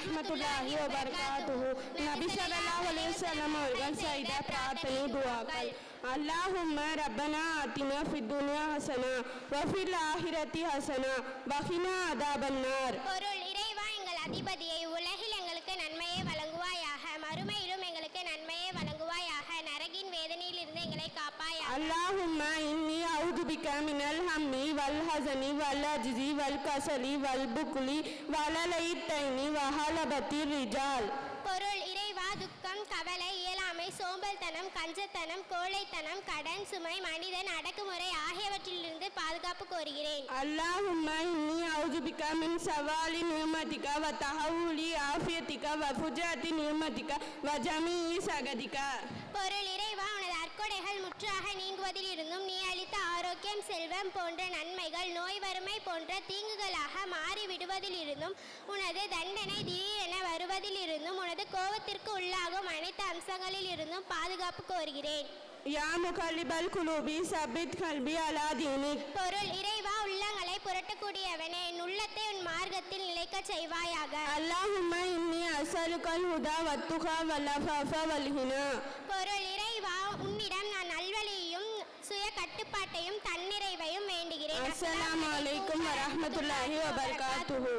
வரஹ்மத்துல்லாஹி வபரகாத்துஹு. நபி ஸல்லல்லாஹு அலைஹி வஸல்லம் அவர்கள் செய்த பிரார்த்தனை துஆக்கள். அல்லாஹும்ம ரப்பனா ஆத்தினா ஃபித் துன்யா ஹஸனா வ ஃபில் ஆஹிரத்தி ஹஸனா வ கினா அதாபன்னார். பொருள் இறைவா, எங்கள் அதிபதியை உலகில் எங்களுக்கு நன்மையை வழங்குவாயாக, மறுமையிலும் எங்களுக்கு நன்மையை வழங்குவாயாக, நரகின் வேதனையிலிருந்து எங்களை காப்பாயாக. அல்லாஹும்ம இன்னி அஊது பிக மினல் ஹம்மி வல் ஹஸனி வல் அஜ்ஸி வல் கஸலி வல் புக்லி வலலைத்தைனி வ ஹலபத்திர் ரிஜால். பொருள் இறைவா, துக்கம், கவலை, இயலாமை, சோம்பல்தனம், கஞ்சத்தனம், கோழைத்தனம், கடன் சுமை, மனிதன் அடக்குமுறை ஆகியவற்றிலிருந்து பாதுகாப்பு கோருகிறேன். அல்லாஹும்ம இன்னி அஊது பிக மின் ஸவாலி நிஅமதிக வ தஹவுலி ஆஃபியதிக வ ஃபுஜாத்தி நிஅமதிக வ ஜமீஇ சகதிக. பொருள் இறைவா, உனது அற்கொடைகள் முற்றாக நீங்குவதிலிருந்தும் நீ அளித்த ஆரோக்கியம், செல்வம் போன்ற நன்மைகள் நோய் வறுமை போன்ற தீங்குகளாக மாறிவிடுவதிலிருந்தும் உனது தண்டனை திடீரென வருவதிலிருந்தும் உனது கோபத்திற்கு உள்ளாகும் அனைத்து அம்சங்களில் இருந்தும் பாதுகாப்பு கோருகிறேன். யா முகல்லிபல் குலூபி சபித் கல்பி அலா தீனிக். பொருள் இறைவா, உள்ளங்களை புரட்டக்கூடியவனே, என் உள்ளத்தை உன் மார்க்கத்தில் நிலைக்க செய்வாயாக. அல்லாஹும்ம இன்னி அஸ்அலுகல் ஹுதா வத்துகா வல் அஃபாஃப வல் ஹினா. பொருள் இறைவா, உன்னிடம் நான் நல்வழியையும் சுய கட்டுப்பாட்டையும் தன்னிறைவையும் வேண்டுகிறேன். அஸ்ஸலாமு அலைக்கும் வரஹ்மத்துல்லாஹி வபரகாத்துஹு.